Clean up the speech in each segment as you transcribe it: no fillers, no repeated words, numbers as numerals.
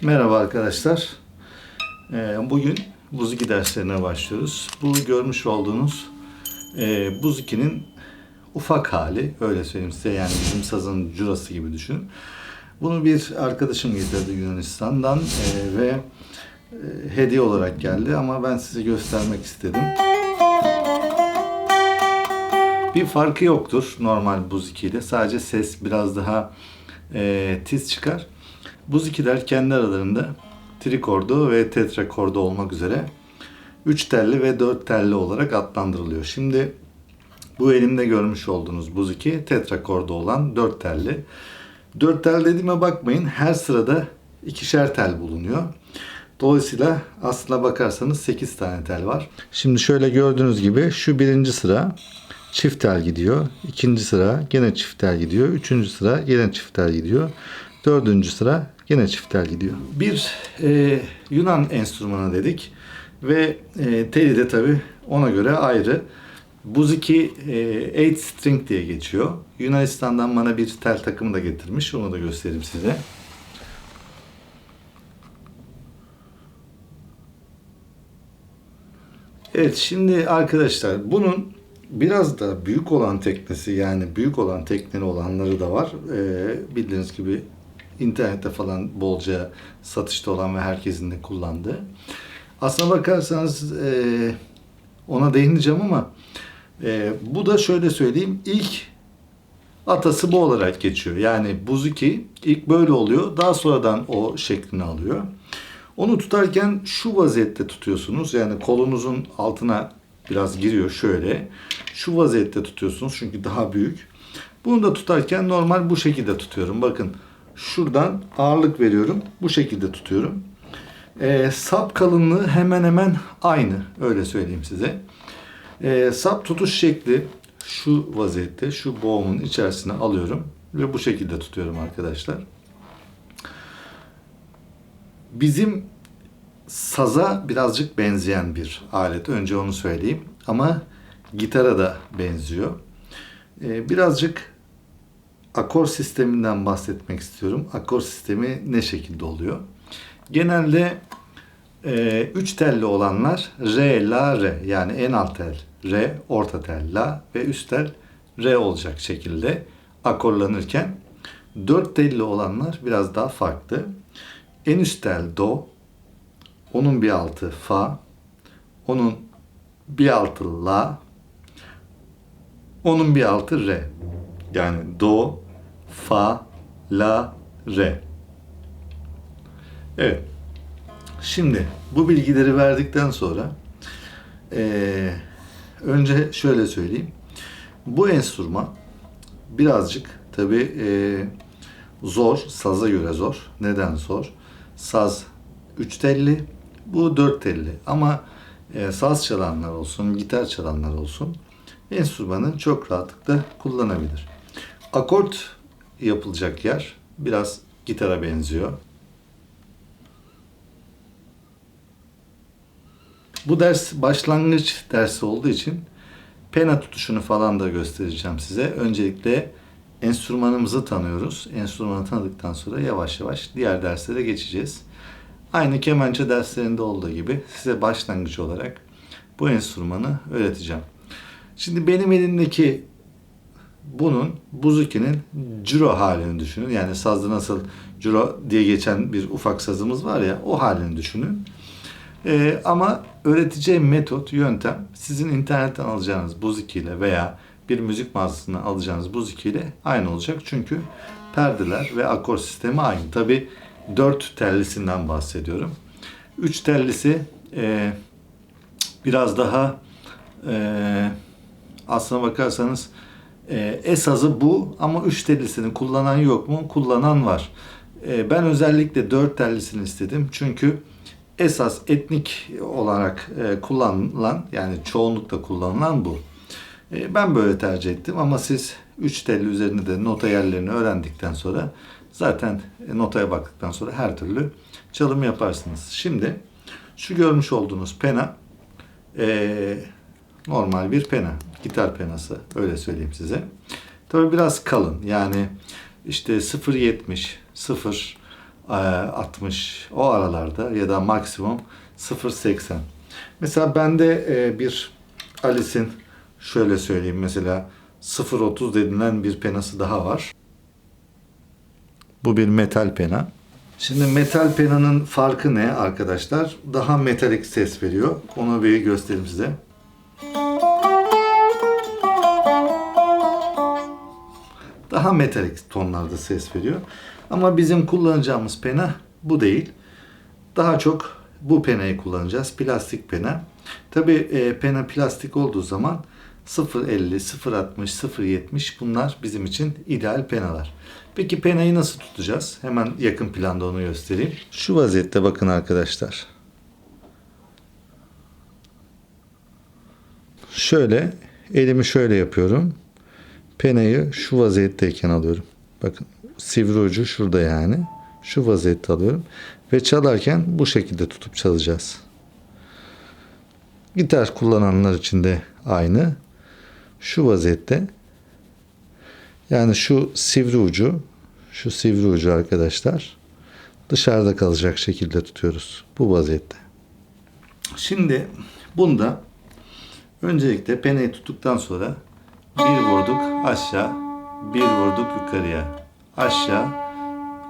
Merhaba arkadaşlar. Bugün Buz 2 derslerine başlıyoruz. Bu görmüş olduğunuz Buz 2'nin ufak hali, öyle söyleyeyim size. Yani bizim sazın curası gibi düşünün. Bunu bir arkadaşım getirdi Yunanistan'dan ve hediye olarak geldi ama ben size göstermek istedim. Bir farkı yoktur normal Buz 2 ile. Sadece ses biraz daha tiz çıkar. Buz 2'ler kendi aralarında trikordu ve tetrakordu olmak üzere 3 telli ve 4 telli olarak adlandırılıyor. Şimdi bu elimde görmüş olduğunuz Buz 2 tetrakordu olan 4 telli. 4 tel dediğime bakmayın, her sırada ikişer tel bulunuyor. Dolayısıyla aslına bakarsanız 8 tane tel var. Şimdi şöyle gördüğünüz gibi şu birinci sıra çift tel gidiyor. İkinci sıra gene çift tel gidiyor. Üçüncü sıra yine çift tel gidiyor. Dördüncü sıra yine çift tel gidiyor. Bir Yunan enstrümanı dedik ve teli de tabi ona göre ayrı. Buz 2 8 string diye geçiyor. Yunanistan'dan bana bir tel takımı da getirmiş. Onu da göstereyim size. Evet, şimdi arkadaşlar bunun biraz da büyük olan teknesi, yani büyük olan tekneli olanları da var. Bildiğiniz gibi internette falan bolca satışta olan ve herkesin de kullandığı. Aslına bakarsanız ona değineceğim ama bu da şöyle söyleyeyim, ilk atası bu olarak geçiyor. Yani Buz 2 ilk böyle oluyor. Daha sonradan o şeklini alıyor. Onu tutarken şu vaziyette tutuyorsunuz. Yani kolunuzun altına biraz giriyor şöyle. Şu vaziyette tutuyorsunuz çünkü daha büyük. Bunu da tutarken normal bu şekilde tutuyorum. Bakın şuradan ağırlık veriyorum. Bu şekilde tutuyorum. Sap kalınlığı hemen hemen aynı. Öyle söyleyeyim size. Sap tutuş şekli şu vaziyette. Şu boğumun içerisine alıyorum. Ve bu şekilde tutuyorum arkadaşlar. Bizim saza birazcık benzeyen bir alet. Önce onu söyleyeyim. Ama gitara da benziyor. Birazcık akor sisteminden bahsetmek istiyorum. Akor sistemi ne şekilde oluyor? Genelde 3 telli olanlar re, la, re. Yani en alt tel re, orta tel la ve üst tel re olacak şekilde akorlanırken 4 telli olanlar biraz daha farklı. En üst tel do, onun bir altı fa, onun bir altı la, onun bir altı re. Yani do, fa, la, re. Evet. Şimdi bu bilgileri verdikten sonra önce şöyle söyleyeyim. Bu enstrüman birazcık tabii zor, saza göre zor. Neden zor? Saz 3 telli, bu 4 telli. Ama saz çalanlar olsun, gitar çalanlar olsun enstrümanı çok rahatlıkla kullanabilir. Akort yapılacak yer biraz gitara benziyor. Bu ders başlangıç dersi olduğu için pena tutuşunu falan da göstereceğim size. Öncelikle enstrümanımızı tanıyoruz. Enstrümanı tanıdıktan sonra yavaş yavaş diğer derslere geçeceğiz. Aynı kemençe derslerinde olduğu gibi size başlangıç olarak bu enstrümanı öğreteceğim. Şimdi benim elimdeki bunun Buz 2'nin ciro halini düşünün. Yani sazda nasıl ciro diye geçen bir ufak sazımız var ya, o halini düşünün. Ama öğreteceğim metot, yöntem sizin internetten alacağınız Buz 2 ile veya bir müzik mağazasından alacağınız Buz 2 ile aynı olacak. Çünkü perdeler ve akor sistemi aynı. Tabi 4 tellisinden bahsediyorum. 3 tellisi biraz daha aslına bakarsanız esası bu ama 3 tellisini kullanan yok mu? Kullanan var. Ben özellikle 4 tellisini istedim. Çünkü esas etnik olarak kullanılan, yani çoğunlukla kullanılan bu. Ben böyle tercih ettim ama siz 3 telli üzerinde de nota yerlerini öğrendikten sonra zaten notaya baktıktan sonra her türlü çalım yaparsınız. Şimdi şu görmüş olduğunuz pena normal bir pena. Gitar penası, öyle söyleyeyim size. Tabii biraz kalın, yani işte 0.70, 0 60 o aralarda ya da maksimum 0.80. Mesela bende bir Alice'in şöyle söyleyeyim mesela 0.30 denilen bir penası daha var. Bu bir metal pena. Şimdi metal penanın farkı ne arkadaşlar? Daha metalik ses veriyor. Onu bir göstereyim size. Daha metalik tonlarda ses veriyor. Ama bizim kullanacağımız pena bu değil. Daha çok bu penayı kullanacağız. Plastik pena. Tabi pena plastik olduğu zaman 0.50, 0.60, 0.70 bunlar bizim için ideal penalar. Peki penayı nasıl tutacağız? Hemen yakın planda onu göstereyim. Şu vaziyette bakın arkadaşlar. Şöyle elimi şöyle yapıyorum. Penayı şu vaziyetteyken alıyorum. Bakın sivri ucu şurada yani. Şu vaziyette alıyorum. Ve çalarken bu şekilde tutup çalacağız. Gitar kullananlar için de aynı. Şu vaziyette. Yani şu sivri ucu arkadaşlar dışarıda kalacak şekilde tutuyoruz. Bu vaziyette. Şimdi bunda öncelikle penayı tuttuktan sonra bir vurduk aşağı, bir vurduk yukarıya, aşağı,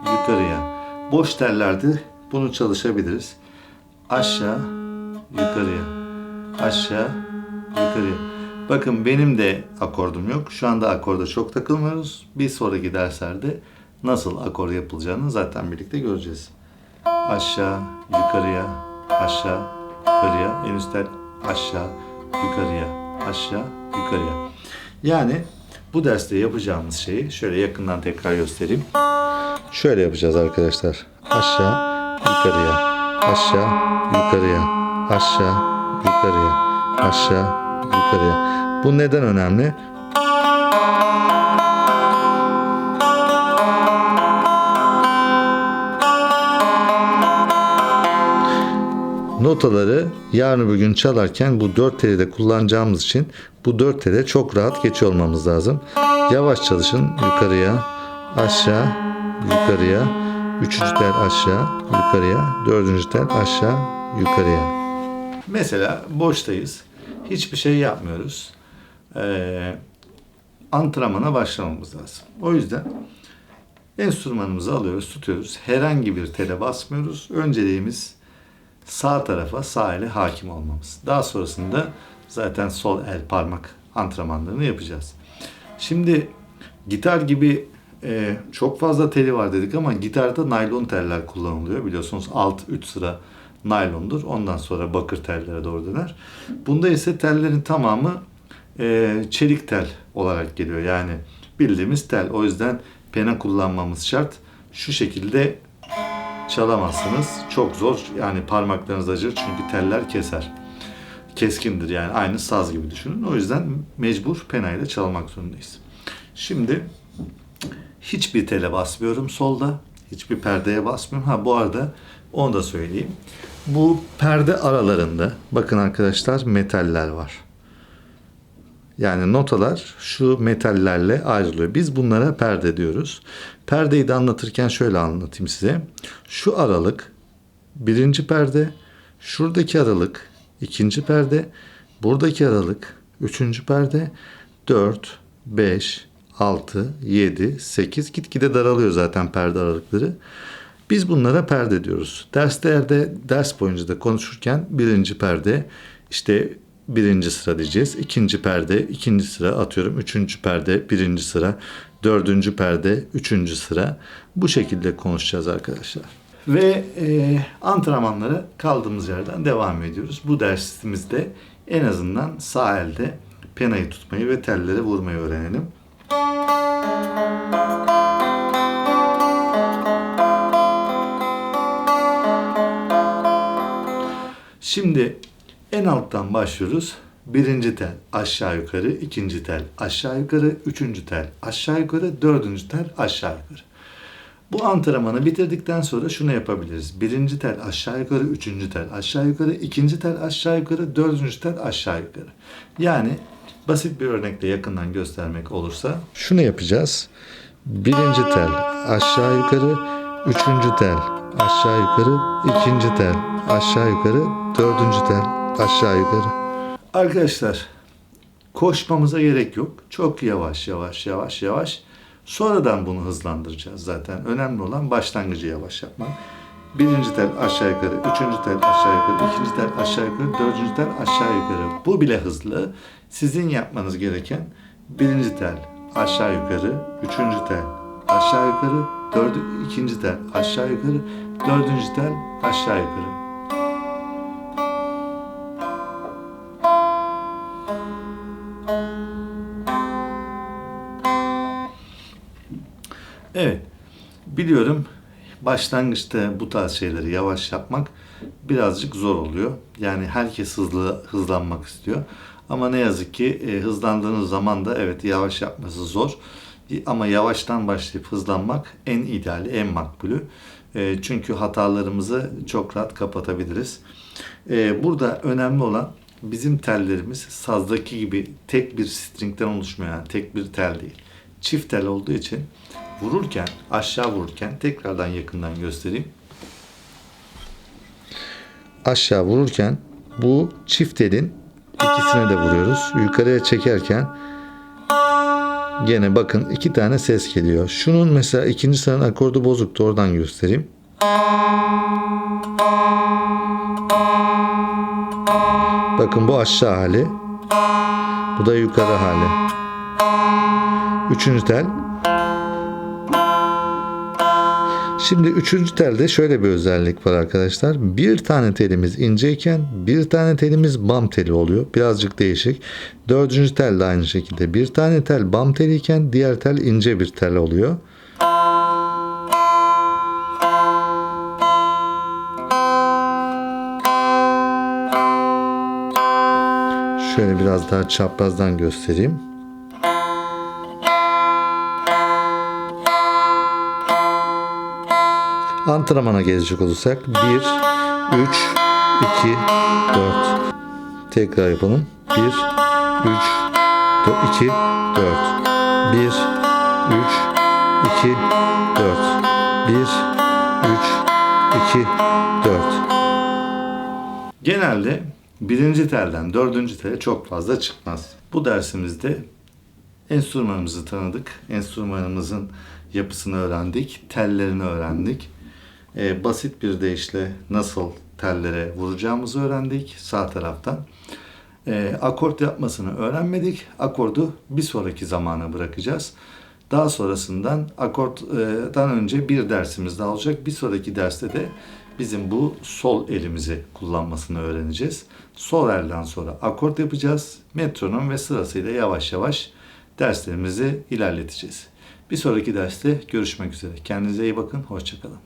yukarıya. Boş tellerde bunu çalışabiliriz. Aşağı, yukarıya, aşağı, yukarıya. Bakın benim de akordum yok. Şu anda akorda çok takılmıyoruz. Bir sonraki derslerde nasıl akor yapılacağını zaten birlikte göreceğiz. Aşağı, yukarıya, aşağı, yukarıya, en üst tel aşağı, yukarıya, aşağı, yukarıya. Yani bu derste yapacağımız şeyi şöyle yakından tekrar göstereyim. Şöyle yapacağız arkadaşlar. Aşağı, yukarıya, aşağı, yukarıya, aşağı, yukarıya, aşağı, yukarıya. Bu neden önemli? Notaları yarın öbür gün çalarken bu 4 teli de kullanacağımız için bu 4 tele çok rahat geçiyor olmamız lazım. Yavaş çalışın. Yukarıya, aşağı, yukarıya, 3. tel aşağı, yukarıya, 4. tel aşağı, yukarıya. Mesela boştayız. Hiçbir şey yapmıyoruz. Antrenmana başlamamız lazım. O yüzden enstrümanımızı alıyoruz, tutuyoruz. Herhangi bir tele basmıyoruz. Önceliğimiz sağ tarafa, sağ ele hakim olmamız. Daha sonrasında zaten sol el parmak antrenmanlarını yapacağız. Şimdi gitar gibi çok fazla teli var dedik ama gitarda naylon teller kullanılıyor. Biliyorsunuz alt 3 sıra naylondur. Ondan sonra bakır tellere doğru döner. Bunda ise tellerin tamamı çelik tel olarak geliyor. Yani bildiğimiz tel. O yüzden pena kullanmamız şart. Şu şekilde çalamazsınız. Çok zor. Yani parmaklarınız acır çünkü teller keser. Keskindir yani. Aynı saz gibi düşünün. O yüzden mecbur penayla çalmak zorundayız. Şimdi hiçbir tele basmıyorum solda. Hiçbir perdeye basmıyorum. Bu arada onu da söyleyeyim. Bu perde aralarında bakın arkadaşlar metaller var. Yani notalar şu metallerle ayrılıyor. Biz bunlara perde diyoruz. Perdeyi de anlatırken şöyle anlatayım size. Şu aralık birinci perde, şuradaki aralık ikinci perde, buradaki aralık üçüncü perde, 4, 5, 6, 7, 8 gitgide daralıyor zaten perde aralıkları. Biz bunlara perde diyoruz. Derslerde, ders boyunca da konuşurken birinci perde işte birinci sıra diyeceğiz. İkinci perde, ikinci sıra atıyorum. Üçüncü perde, birinci sıra. Dördüncü perde, üçüncü sıra. Bu şekilde konuşacağız arkadaşlar. Ve antrenmanlara kaldığımız yerden devam ediyoruz. Bu dersimizde en azından sağ elde penayı tutmayı ve tellere vurmayı öğrenelim. Şimdi en alttan başlıyoruz. Birinci tel aşağı yukarı, ikinci tel aşağı yukarı, üçüncü tel aşağı yukarı, dördüncü tel aşağı yukarı. Bu antrenmanı bitirdikten sonra şunu yapabiliriz. Birinci tel aşağı yukarı, üçüncü tel aşağı yukarı, ikinci tel aşağı yukarı, dördüncü tel aşağı yukarı. Yani basit bir örnekle yakından göstermek olursa şunu yapacağız. Birinci tel aşağı yukarı, üçüncü tel, aşağı yukarı, ikinci tel, aşağı yukarı, dördüncü tel, aşağı yukarı. Arkadaşlar, koşmamıza gerek yok. Çok yavaş yavaş yavaş yavaş. Sonradan bunu hızlandıracağız zaten. Önemli olan başlangıcı yavaş yapmak. Birinci tel aşağı yukarı, üçüncü tel aşağı yukarı, ikinci tel aşağı yukarı, dördüncü tel aşağı yukarı. Bu bile hızlı. Sizin yapmanız gereken birinci tel aşağı yukarı, üçüncü tel aşağı yukarı, ikinci tel aşağı yukarı, dördüncü tel aşağı yukarı. Evet, biliyorum başlangıçta bu tarz şeyleri yavaş yapmak birazcık zor oluyor. Yani herkes hızlanmak istiyor. Ama ne yazık ki hızlandığınız zaman da evet yavaş yapması zor. Ama yavaştan başlayıp hızlanmak en ideali, en makbulü. Çünkü hatalarımızı çok rahat kapatabiliriz. Burada önemli olan bizim tellerimiz sazdaki gibi tek bir stringden oluşmuyor. Yani tek bir tel değil. Çift tel olduğu için vururken, aşağı vururken tekrardan yakından göstereyim. Aşağı vururken bu çift telin ikisine de vuruyoruz. Yukarıya çekerken gene bakın iki tane ses geliyor. Şunun mesela ikinci sıranın akordu bozuktu. Oradan göstereyim. Bakın bu aşağı hali. Bu da yukarı hali. Üçüncü tel. Şimdi üçüncü telde şöyle bir özellik var arkadaşlar. Bir tane telimiz inceyken bir tane telimiz bam teli oluyor. Birazcık değişik. Dördüncü tel de aynı şekilde. Bir tane tel bam teliyken diğer tel ince bir tel oluyor. Şöyle biraz daha çaprazdan göstereyim. Antrenmana gelecek olursak 1, 3, 2, 4. Tekrar yapalım. 1, 3, 2, 4. 1, 3, 2, 4. 1, 3, 2, 4. Genelde birinci telden dördüncü tele çok fazla çıkmaz. Bu dersimizde enstrümanımızı tanıdık. Enstrümanımızın yapısını öğrendik. Tellerini öğrendik. Basit bir deyişle nasıl tellere vuracağımızı öğrendik sağ taraftan. Akort yapmasını öğrenmedik. Akordu bir sonraki zamana bırakacağız. Daha sonrasından akorttan önce bir dersimiz daha olacak. Bir sonraki derste de bizim bu sol elimizi kullanmasını öğreneceğiz. Sol elden sonra akort yapacağız. Metronom ve sırasıyla yavaş yavaş derslerimizi ilerleteceğiz. Bir sonraki derste görüşmek üzere. Kendinize iyi bakın. Hoşça kalın.